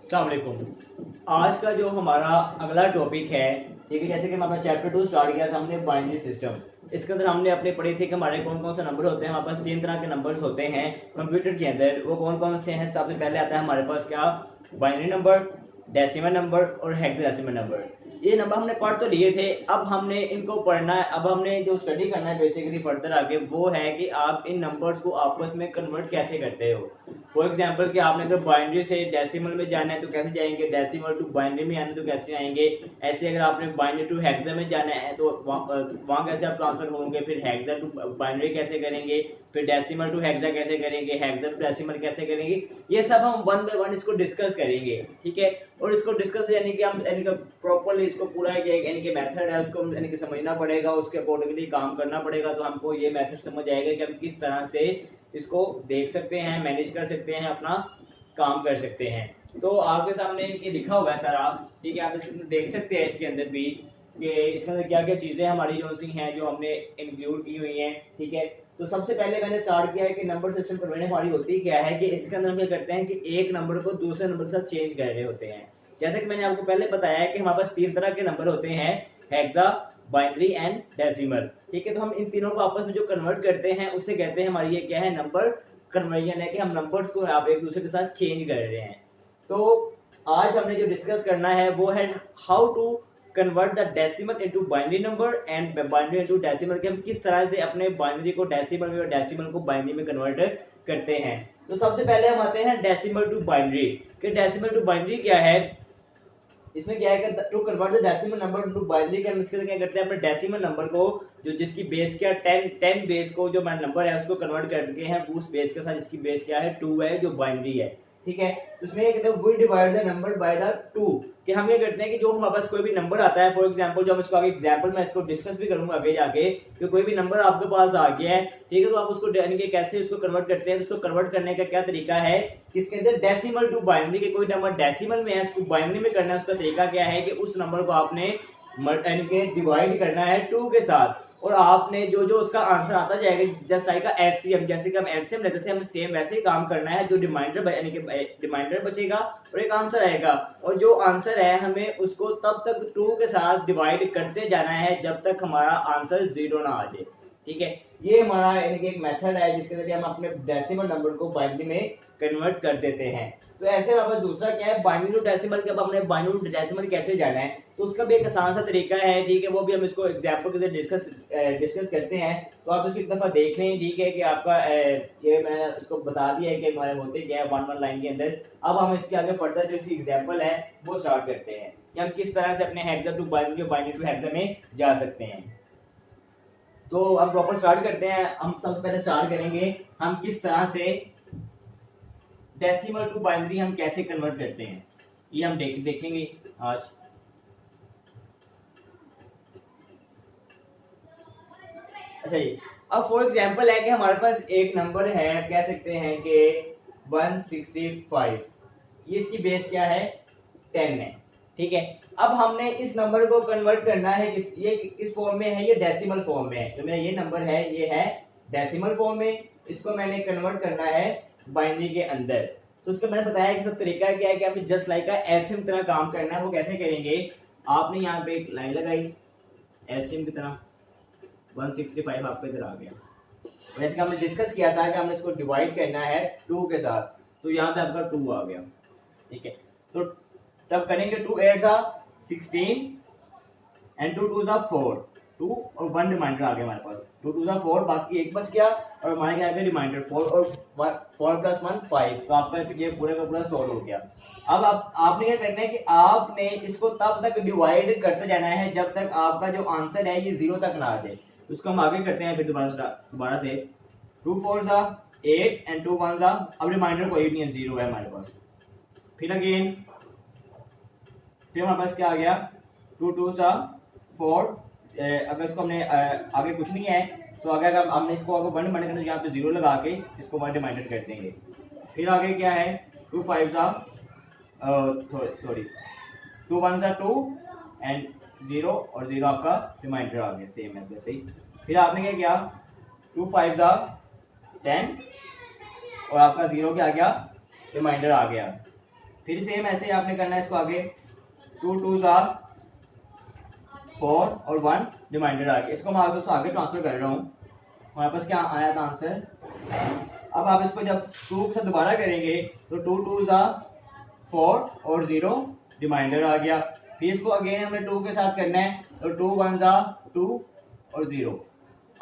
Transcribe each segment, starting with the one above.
अस्सलाम वालेकुम। आज का जो हमारा अगला टॉपिक है, ठीक है, जैसे कि हम अपना चैप्टर 2 स्टार्ट किया था हमने बाइनरी सिस्टम। इसके अंदर हमने अपने पढ़े थे कि हमारे कौन कौन से नंबर होते हैं। हमारे पास 3 तरह के नंबर्स होते हैं कंप्यूटर के अंदर। वो कौन कौन से हैं? सबसे पहले आता है हमारे पास क्या, बाइनरी नंबर, डेसिमल नंबर और हेक्साडेसिमल नंबर। ये नंबर हमने पढ़ तो लिए थे, अब हमने इनको पढ़ना है। अब हमने जो स्टडी करना है बेसिकली फर्दर आगे, वो है कि आप इन नंबर्स को आपस में कन्वर्ट कैसे करते हो। फॉर एग्जाम्पल कि आपने अगर बाइनरी से डेसिमल में जाना है तो कैसे जाएंगे, डेसिमल टू बाइनरी में आना तो कैसे आएंगे, ऐसे अगर आपने बाइनरी टू हेक्सा में जाना है तो वहाँ कैसे आप ट्रांसफर होंगे, फिर हेक्सा टू बाइनरी कैसे करेंगे, फिर डेसिमल टू हेक्सा कैसे करेंगे, हेक्सा टू डेसिमल कैसे करेंगे। ये सब हम वन बाय वन इसको डिस्कस करेंगे, ठीक है। और इसको डिस्कस यानी कि हम यानी कि प्रॉपर्ली इसको पूरा यानी कि मेथड है उसको यानी कि समझना पड़ेगा, उसके अकॉर्डिंगली काम करना पड़ेगा। तो हमको ये मेथड समझ आएगा कि हम किस तरह से इसको देख सकते हैं, मैनेज कर सकते हैं, अपना काम कर सकते हैं। तो आपके सामने ये लिखा हुआ है सारा, ठीक है, आप इसको देख सकते हैं इसके अंदर भी कि इसके अंदर क्या क्या चीज़ें हमारी जो सी हैं जो हमने इंक्लूड की हुई हैं, ठीक है। तो सबसे पहले मैंने स्टार्ट किया है कि नंबर सिस्टम करवाने हमारी होती क्या है कि इसके अंदर हम क्या करते हैं कि एक नंबर को दूसरे नंबर के साथ चेंज कर रहे होते हैं। जैसे कि मैंने आपको पहले बताया है कि हमारे पास 3 तरह के नंबर होते हैं, हेक्सा, बाइनरी एंड डेसिमल, ठीक है। तो हम इन तीनों को आपस में जो कन्वर्ट करते हैं उससे कहते हैं हमारी ये क्या है, नंबर कन्वर्जन है, कि हम नंबर्स को आप एक दूसरे के साथ चेंज कर रहे हैं। तो आज हमने जो डिस्कस करना है वो है how to convert the decimal into binary number and binary into decimal, कि हम किस तरह से अपने बाइनरी को डेसिमल में और डेसिमल को बाइनरी में कन्वर्ट करते हैं। तो सबसे पहले हम आते हैं डेसिमल टू बाइनरी, कि डेसिमल टू बाइनरी क्या है। इसमें क्या है कि to convert the decimal number into binary, के हम इसके क्या करते हैं, अपने डेसिमल नंबर को जो जिसकी बेस क्या 10 बेस को जो नंबर है उसको कन्वर्ट करके हैं उस बेस के साथ, जिसकी बेस क्या है 2 है, जो बाइनरी है, ठीक है। तो इसमें ये कहते हैं we divide the number by the 2, कि हम ये करते हैं कि जो हमारे पास कोई भी नंबर आता है, फॉर एग्जांपल जो हम इसको आगे एग्जांपल में इसको डिस्कस भी करूंगा आगे जाके, कि कोई भी नंबर आपके पास आ गया है, ठीक है, तो आप उसको यानी कि कैसे उसको कन्वर्ट करते हैं। उसको कन्वर्ट करने का क्या तरीका है, किसके अंदर, डेसिमल टू बाइनरी, के कोई नंबर डेसिमल में है उसको बाइनरी में करना है। उसका तरीका क्या है कि उस नंबर को आपने यानी कि डिवाइड करना है 2 के साथ, और आपने जो जो उसका आंसर आता जाएगा जस्ट लाइक एलसीएम, जैसे कि हम एलसीएम लेते थे, हम सेम वैसे ही काम करना है। जो रिमाइंडर यानी कि रिमाइंडर बचेगा और एक आंसर आएगा, और जो आंसर है हमें उसको तब तक 2 के साथ डिवाइड करते जाना है जब तक हमारा आंसर 0 ना आ जाए, ठीक है। ये हमारा यानी कि एक मेथड है जिसके जरिए हम अपने डेसिमल नंबर को बाइनरी में कन्वर्ट कर देते हैं। तो ऐसे हमारे दूसरा क्या है, बाइनरी टू डेसिमल, के अब हमने बाइनरी टू डेसिमल कैसे जाना है, तो उसका भी एक आसान सा तरीका है, ठीक है। वो भी हम इसको एग्जांपल के साथ डिस्कस करते हैं। तो आप इसको एक दफा देख लें, ठीक है, कि आपका ये मैंने उसको बता दिया है कि हमारे होते क्या है 1 लाइन के अंदर। अब हम इसके आगे फर्दर जो इसकी एग्जांपल है वो स्टार्ट करते हैं कि हम किस तरह से अपने हेक्सा टू बाइनरी और बाइनरी टू हेक्सा में जा सकते हैं। तो हम प्रॉपर स्टार्ट करते हैं। हम सबसे पहले स्टार्ट करेंगे हम किस तरह से डेसिमल टू बाइनरी हम कैसे कन्वर्ट करते हैं, ये हम देखेंगे आज। अच्छा जी, अब फॉर एग्जांपल है कि हमारे पास एक नंबर है, कह सकते हैं कि 165, ये इसकी बेस क्या है 10 है, ठीक है। अब हमने इस नंबर को कन्वर्ट करना है ये किस फॉर्म में है, ये डेसिमल फॉर्म में है। जो मेरा ये नंबर है ये है डेसिमल फॉर्म में, इसको मैंने कन्वर्ट करना है बाइनरी के अंदर। तो उसका मैंने बताया कि सब तरीका क्या है कि आपने जस्ट लाइक का एलसीएम की तरह काम करना है। वो कैसे करेंगे, आपने यहाँ पे एक लाइन लगाई एलसीएम की तरह, 165 आपके इधर आ गया। जैसे कि हमने डिस्कस किया था कि हमने इसको डिवाइड करना है 2 के साथ, तो यहाँ पे आपका 2 आ गया, ठीक है। तो तब करेंगे 2 8 16 एंड 2 2 4, 2 और 1 रिमाइंडर आ गया हमारे पास, 2 2 4, बाकी एक बच गया और हमारे क्या आ गया रिमाइंडर 4, और 4 + 1 5, तो आपका ये पूरा का पूरा सॉल्व हो गया। अब आपने क्या करना है कि आपने इसको तब तक डिवाइड करते जाना है जब तक आपका जो आंसर है ये 0 तक ना आ जाए। उसको हम आगे करते हैं फिर दोबारा से 2 4 8 एंड 2 1 अब रिमाइंडर कोई नहीं है, 0 है हमारे पास। फिर अगेन फिर हमारे पास क्या आ गया 2 2 4, अगर इसको हमने आगे कुछ नहीं है तो अगर हमने इसको अगर 1 रिमाइंडर करना, यहाँ पे 0 लगा के इसको 1 रिमाइंडर कर देंगे। फिर आगे क्या है 2 5 सॉरी 2 1 2 एंड 0 और 0 आपका रिमाइंडर आ गया, सेम है वैसे ही। फिर आपने क्या किया 2 5 10 और आपका 0 क्या आ गया, रिमाइंडर आ गया। फिर सेम ऐसे आपने करना है इसको आगे, 2 2 ज़ा 4 और 1 रिमाइंडर आगे। इसको मैं आगे ट्रांसफर कर रहा हूँ। हमारे पास क्या आया था आंसर। अब आप इसको जब 2 के साथ दोबारा करेंगे तो 2 2 ज़ा 4 और 0 रिमाइंडर आ गया। फिर इसको अगेन हमें 2 के साथ करना है तो 2 1 ज़ा 2 और 0।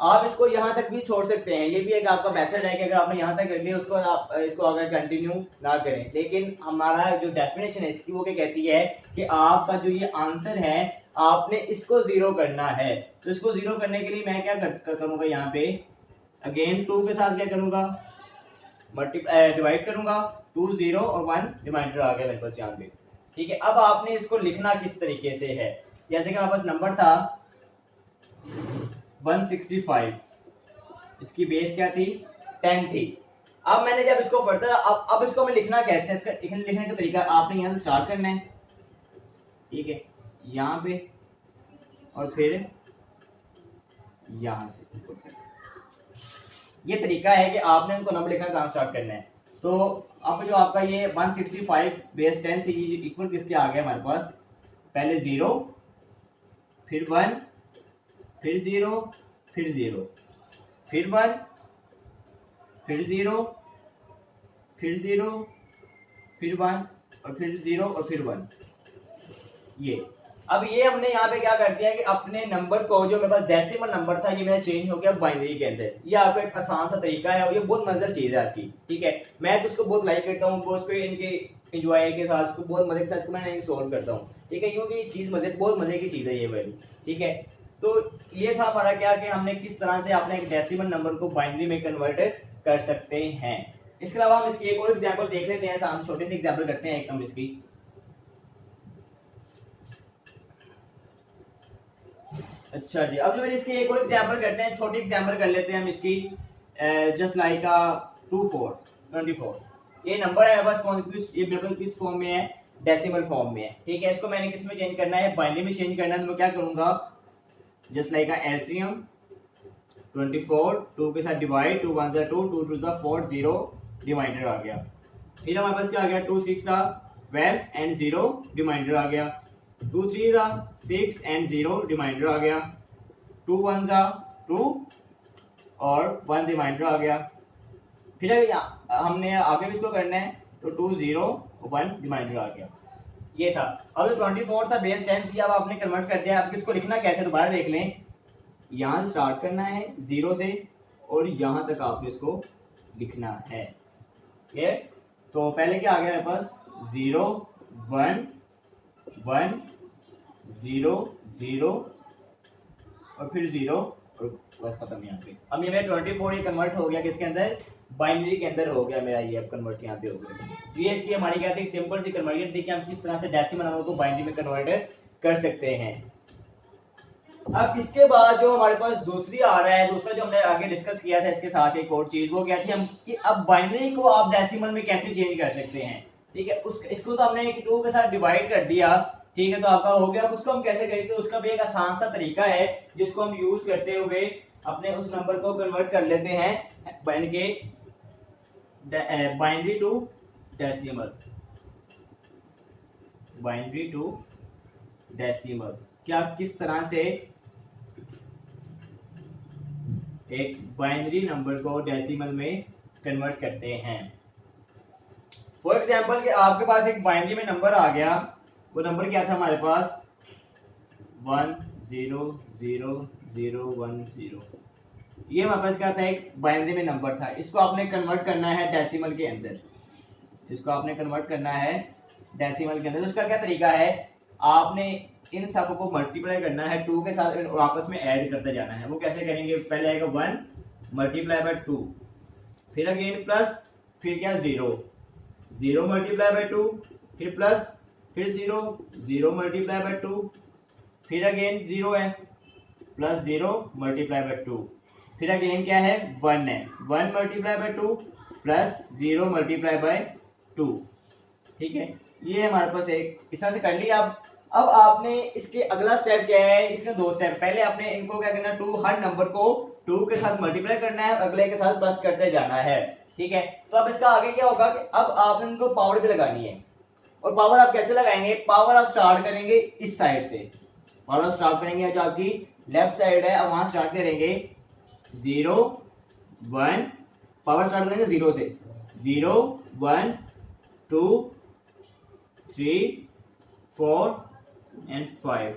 आप इसको यहाँ तक भी छोड़ सकते हैं, ये भी एक आपका मेथड है कि अगर आपने यहाँ तक कर लिया उसको आप इसको अगर कंटिन्यू ना करें। लेकिन हमारा जो डेफिनेशन है इसकी वो क्या कहती है कि आपका जो ये आंसर है आपने इसको 0 करना है। तो इसको 0 करने के लिए मैं क्या करूँगा, यहाँ पे अगेन 2 के साथ क्या करूँगा, डिवाइड करूँगा, 2 0 और 1 रिमाइंडर आ गया मेरे पास यहाँ पे। ठीक है, अब आपने इसको लिखना किस तरीके से है, जैसे कि हमारे पास नंबर था 165, इसकी बेस क्या थी 10 थी। अब मैंने जब इसको फर्दर अब इसको मैं लिखना कैसे, इसका लिखने का तरीका आपने यहाँ से स्टार्ट करना है, ठीक है, यहाँ पे और फिर यहाँ से। ये तरीका है कि आपने इनको नंबर लिखना कहाँ स्टार्ट करना है। तो अब जो आपका ये 165 बेस 10 थी, इक्वल किसके आ गया हमारे पास, पहले 0 फिर 1 फिर 0 फिर 0 फिर 1 फिर 0 फिर 0 फिर 1 और फिर 0 और फिर 1। ये अब ये हमने यहाँ पे क्या कर दिया कि अपने नंबर को, जो मेरे पास डेसिमल नंबर था, ये मेरा चेंज हो गया बाइनरी के अंदर। ये आपका एक आसान सा तरीका है और ये बहुत मजेदार चीज है आपकी। ठीक है, मैं तो उसको बहुत लाइक करता हूँ, उसको इनके एंजॉय के साथ, उसको बहुत मजे के साथ मैं सोल्व करता हूँ। ठीक है, क्योंकि चीज बहुत मजे की चीज है ये वाली। ठीक है, तो ये था हमारा क्या कि हमने किस तरह से अपने एक डेसिमल नंबर को बाइनरी में कन्वर्ट कर सकते हैं। इसके अलावा हम इसकी एक और एग्जाम्पल देख लेते हैं, हम छोटे से एग्जाम्पल करते हैं एक हम इसकी। अच्छा जी, अब जो मैंने इसकी एक और एग्जांपल करते हैं, छोटी एग्जांपल कर लेते हैं हम इसकी, जस्ट लाइक 24। ये नंबर है मेरे पास, ये मेरे पास किस फॉर्म में है, डेसिमल फॉर्म में है। ठीक है, इसको मैंने किस में चेंज करना है, बाइनरी में चेंज करना है। तो मैं क्या करूंगा, जस्ट लाइक एलसीएम 24, 2 के साथ डिवाइड, 2 1 2, 2 2 4, 0 रिमाइंडर आ गया। फिर हमारे पास क्या आ गया, 2 6 12 एंड 0 रिमाइंडर आ गया। 2 3 6 एंड 0 रिमाइंडर आ गया। 2 1 2 और 1 रिमाइंडर आ गया। फिर हमने आगे भी इसको करना है तो 2 0 1 रिमाइंडर आ गया। ये था। अब 24 था, बेस 10 थी, अब आपने कन्वर्ट कर दिया। अब इसको लिखना कैसे दोबारा देख लें, यहाँ से स्टार्ट करना है 0 से और यहाँ तक आपको इसको लिखना है। ये तो पहले क्या आ गया मेरे पास, 0 1 1 0 0 और फिर 0 और बस खत्म यहाँ पे। अब ये मेरा 24 ये कन्वर्ट हो गया किसके अंदर, बाइनरी के अंदर हो गया मेरा, ये अब कन्वर्ट यहाँ पे हो गया। ये इसकी हमारी क्या थी, सिंपल सी कन्वर्जन थी कि हम किस तरह से डेसिमल नंबर को बाइनरी में कन्वर्ट कर सकते हैं। अब इसके बाद जो हमारे पास दूसरी आ रहा है, दूसरा जो हमने आगे डिस्कस किया था इसके साथ एक और चीज, वो क्या थी हम कि अब बाइनरी को आप डेसिमल में कैसे चेंज कर सकते हैं। ठीक है, इसको तो हमने 2 के साथ डिवाइड कर दिया। ठीक है, तो आपका हो गया। अब उसको हम कैसे करेंगे, उसका भी एक आसान सा तरीका है जिसको हम यूज करते हुए अपने उस नंबर को कन्वर्ट कर लेते हैं binary to decimal. Binary to decimal क्या, किस तरह से एक बाइनरी नंबर को डेसिमल में कन्वर्ट करते हैं। फॉर एग्जाम्पल कि आपके पास एक बाइनरी में नंबर आ गया, वो नंबर क्या था हमारे पास 1 0 0 0 1 0। ये हमारे पास क्या था, एक बाइनरी में नंबर था। इसको आपने कन्वर्ट करना है डेसिमल के अंदर, इसको आपने कन्वर्ट करना है डेसिमल के अंदर। तो उसका क्या तरीका है, आपने इन सब को मल्टीप्लाई करना है 2 के साथ और आपस में ऐड करते जाना है। वो कैसे करेंगे, पहले आएगा 1 मल्टीप्लाई बाय 2, फिर अगेन प्लस, फिर क्या 0 0 मल्टीप्लाई बाय 2, फिर प्लस, फिर 0 0 मल्टीप्लाई बाय 2, फिर अगेन 0 है, प्लस 0 मल्टीप्लाई बाय 2, फिर अगेन क्या है 1 है, 1 multiply by 2 plus 0 multiply by 2। ठीक है, ये हमारे पास एक इस तरह से कर लिया। अब आपने इसके अगला स्टेप क्या है, इसके 2 स्टेप। पहले आपने इनको क्या करना, 2 हर नंबर को 2 के साथ मल्टीप्लाई करना है, अगले के साथ प्लस करते जाना है। ठीक है, तो अब इसका आगे क्या होगा कि अब आपने इनको पावर भी लगानी है। और पावर आप कैसे लगाएंगे, पावर आप स्टार्ट करेंगे इस साइड से, पावर आप स्टार्ट करेंगे जो आपकी लेफ्ट साइड है, अब वहां स्टार्ट करेंगे 0 1, पावर स्टार्ट करेंगे 0 से, 0 1 2 3 4 एंड 5।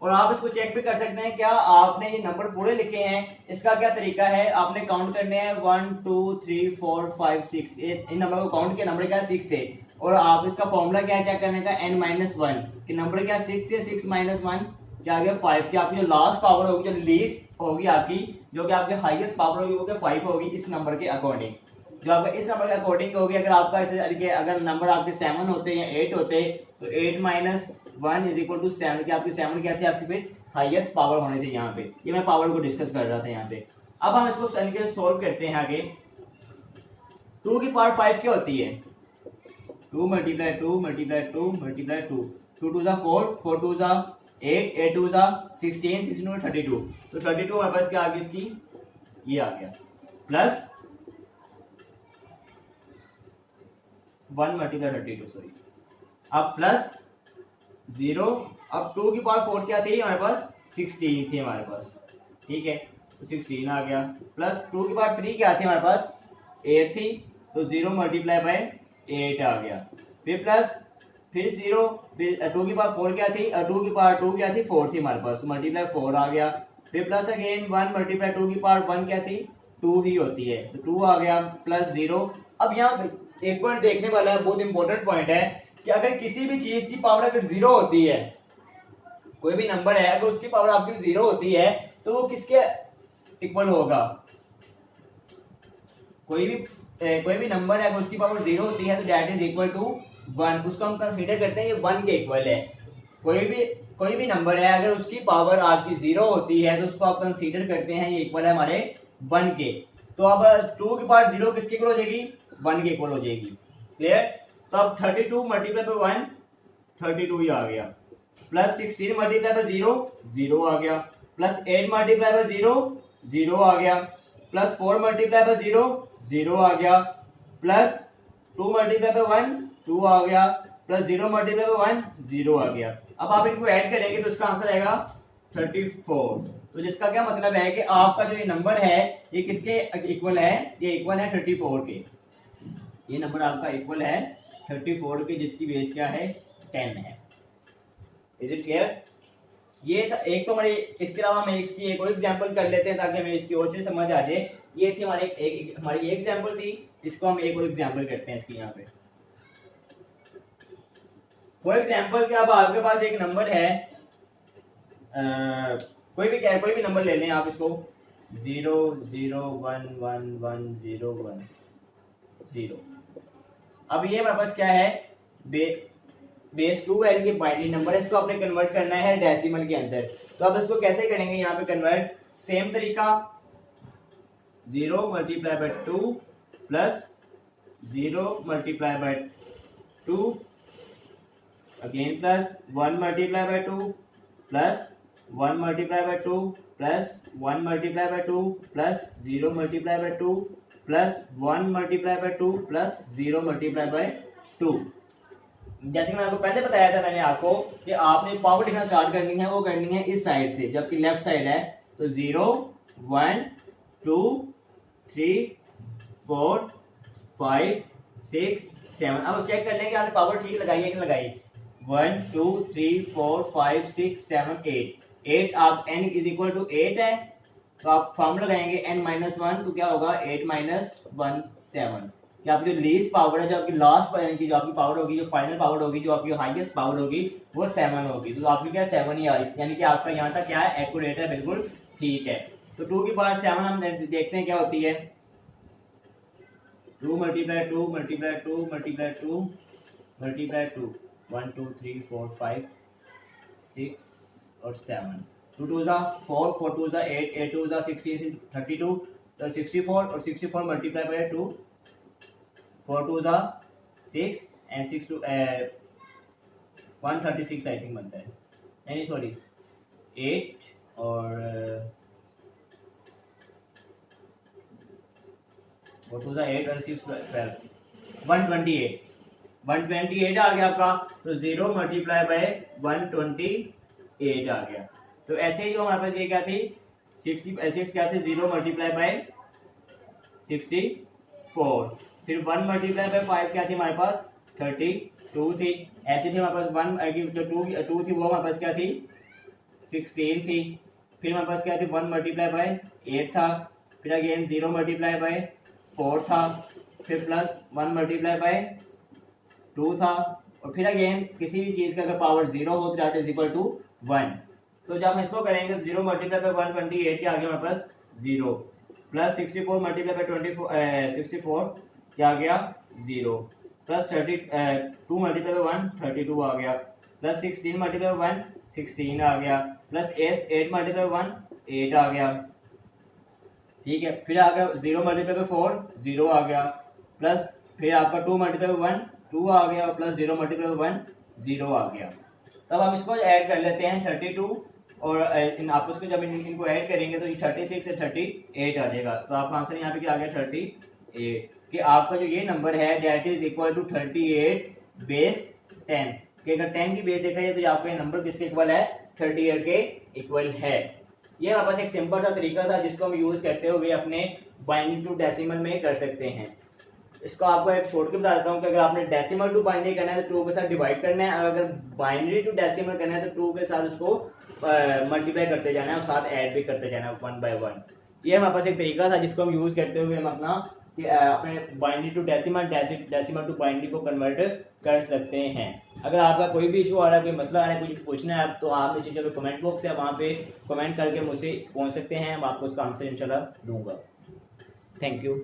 और आप इसको चेक भी कर सकते हैं, क्या आपने ये नंबर पूरे लिखे हैं, इसका क्या तरीका है, आपने काउंट करने हैं 1 2 3 4 5 6, इन नंबर को काउंट किया, नंबर क्या 6 थे, और आप इसका फॉर्मूला क्या है चेक करने का n-1 कि नंबर क्या 6 थे, 6 - 1 क्या आ गया 5, कि आपकी जो लास्ट पावर होगी, जो लीस्ट होगी आपकी, जो कि आपकी हाईएस्ट पावर होगी वो क्या 5 होगी इस नंबर के अकॉर्डिंग, जो आपका इस नंबर के अकॉर्डिंग होगी। अगर आपका ऐसे अगर नंबर आपके 7 होते या 8 होते तो 8 - 1 = 7, कि आपकी 7 क्या थी, आपकी फिर हाईएस्ट पावर होने थे यहाँ पे, ये मैं पावर को डिस्कस कर रहा था यहाँ पे। अब हम इसको सोल्व करते हैं आगे। 2 की पावर 5 क्या होती है, 2 × 2 × 2 × 2, 2 2 4, 4 2 8, 8 2 16, 16 32, तो 32 हमारे पास क्या आ गई इसकी, ये आ गया, प्लस 1 × 32, सॉरी, अब प्लस 0, अब 2 की पावर 4 क्या थी हमारे पास, 16 थी हमारे पास, ठीक है, तो 16 आ गया, प्लस 2 की पावर 3 क्या थी हमारे पास, 8 थी, तो 0 × 8 आ गया, फिर प्लस, फिर 0, फिर 2 की पावर 4 क्या थी, 2 की पावर 2 क्या थी, 4 थी हमारे पास, तो मल्टीप्लाई 4 आ गया, फिर प्लस अगेन 1 × 2 की पावर 1 क्या थी, 2 ही होती है, तो 2 आ गया, प्लस 0। अब यहाँ एक पॉइंट देखने वाला है, बहुत इंपॉर्टेंट पॉइंट है कि अगर किसी भी चीज की पावर अगर 0 होती है, कोई भी नंबर है अगर उसकी पावर आपकी 0 होती है तो वो किसके इक्वल होगा, कोई भी नंबर है अगर उसकी पावर 0 होती है तो दैट इज इक्वल टू 1, उसको हम कंसीडर करते हैं ये 1 के इक्वल है। कोई भी नंबर है अगर उसकी पावर आपकी 0 होती है तो उसको आप कंसीडर करते हैं ये इक्वल है हमारे 1 के, तो अब 2 की पावर 0 किसके इक्वल हो जाएगी, 1 के इक्वल हो जाएगी, क्लियर। तो अब 32 × 1 32 ही आ गया, प्लस 16 × 0 0 आ गया, प्लस 8 × 0 0 आ गया, प्लस 4 × 0 0 आ गया, प्लस 2 × 1 2 आ गया, प्लस 0 × 1 0 आ गया। अब आप इनको ऐड करेंगे तो इसका आंसर आएगा 34, तो जिसका क्या मतलब है कि आपका जो ये नंबर है ये किसके इक्वल है, ये इक्वल है 34 के, ये नंबर आपका इक्वल है 34 के, जिसकी बेस क्या है 10 है। इज इट क्लियर, ये एक तो हमारी, इसके अलावा हम इसकी एक और एग्जांपल कर लेते हैं ताकि हमें इसकी और चीज समझ आ जाए। ये थी हमारी एक एग्जांपल थी, इसको हम एक और एग्जांपल करते हैं इसकी यहाँ पे। फॉर एग्जांपल कि अब आपके पास एक नंबर है, कोई भी नंबर ले लें आप, इसको 0 0 1 1 1 0 1 0। अब ये हमारे पास क्या है, बेस 2 है, ये बाइनरी नंबर है, इसको आपने कन्वर्ट करना है डेसिमल के अंदर। तो आप इसको कैसे करेंगे यहाँ पे कन्वर्ट, सेम तरीका, 0 × 2 plus 0 × 2 again plus 1 × 2 plus 1 × 2 plus 1 × 2 plus 0 × 2 plus 1 × 2 plus 0 × 2। जैसे कि मैं आपको पहले बताया था मैंने आपको कि आपने पावर लिखना स्टार्ट करनी है, वो करनी है इस साइड से, जबकि लेफ्ट साइड है, तो 0 1 2 3 4 5 6 7। अब चेक कर लें कि आपने पावर ठीक लगाई है कि लगाई, 1 2 3 4 5 6 7 8 आप n = 8 है, तो आप फॉर्मूला लगाएंगे n-1, तो क्या होगा 8 - 1 7, कि आपकी जो लीस्ट पावर है, जो आपकी लास्ट की जो आपकी पावर होगी, जो फाइनल पावर होगी, जो आपकी हाईएस्ट पावर होगी वो 7 होगी, तो आपकी क्या 7 ही आई, यानी कि आपका यहाँ तक क्या है एक्यूरेट है, बिल्कुल ठीक है। तो 2 की पावर 7 हम देखते हैं क्या होती है, 2 × 2 × 2 × 2 × 2 1 2 3 4 5 6 और 7, 2 2 4 4 2 8 8 2 16 32, तो 64 और 64 × 2, 4 2 6 and 6 2 136 आई थिंक बनता है, नहीं सॉरी 8 और 4 2 8 और 6 12 128, 128 आ गया आपका, तो 0 मल्टीप्लाई बाय 128 आ गया। तो ऐसे ही जो हमारे पास ये क्या थी 66 क्या थी 0 मल्टीप्लाई बाय 64, फिर 1 मल्टीप्लाई बाय 5 क्या थी हमारे पास 32 थी। ऐसे थी हमारे पास 1 जो 2 थी वो हमारे पास क्या थी 16 थी। फिर हमारे पास क्या थी 1 मल्टीप्लाई बाय 8 था, फिर अगेन 0 मल्टीप्लाई बाय 4 था, फिर प्लस 1 मल्टीप्लाई बाय 2 था, और फिर अगेन किसी भी चीज़ का अगर पावर 0 हो तो दैट इज इक्वल टू 1। तो जब हम इसको करेंगे 0 मल्टीप्लाई बाय 128 के आगे हमारे पास 0, प्लस 64 मल्टीप्लाई बाय 64 क्या आ गया 0, प्लस 2 मल्टीप्लाई बाय 1 32 आ गया, प्लस 16 मल्टीप्लाई बाय 1 16 आ गया, प्लस 8 मल्टीप्लाई बाय 1 8 आ गया, ठीक है। फिर आ गया 0 मल्टीप्लाई बाय 4 0 आ गया, प्लस फिर आपका 2 मल्टीप्लाई बाय 1 2 आ गया, और प्लस 0 मल्टीप्लाई बाय 1 0 आ गया। तब हम इसको ऐड कर लेते हैं 32, और इन आपस में जब इनको ऐड करेंगे तो 36 से 38 आ जाएगा। तो आपका आंसर यहाँ पे क्या आ गया 38, कि आपका जो ये नंबर है that is equal to 38 base 10, कि अगर 10 की बेस देखा जाए तो आपका ये नंबर किसके इक्वल है 38 के इक्वल है। ये हमारे पास एक सिंपल सा तरीका था जिसको हम यूज करते हुए अपने बाइनरी टू डेसिमल में कर सकते हैं। इसको आपको एक छोड़ के बता देता हूँ कि अगर आपने डेसिमल टू बाइनरी करना है तो 2 के साथ डिवाइड करना है, और अगर बाइनरी टू डेसिमल करना है तो 2 के साथ उसको मल्टीप्लाई करते जाना है और साथ ऐड भी करते जाना है 1 बाय 1। ये हमारे पास एक तरीका था जिसको हम यूज करते हुए हम अपना कि अपने binary to decimal decimal to binary को कन्वर्ट कर सकते हैं। अगर आपका कोई भी इशू आ रहा है, कोई मसला आ रहा है, कुछ पूछना है तो आप नीचे जो कमेंट बॉक्स है वहाँ पे कमेंट करके मुझसे पूछ सकते हैं, मैं आपको उसका आंसर इंशाल्लाह दूंगा। Thank you.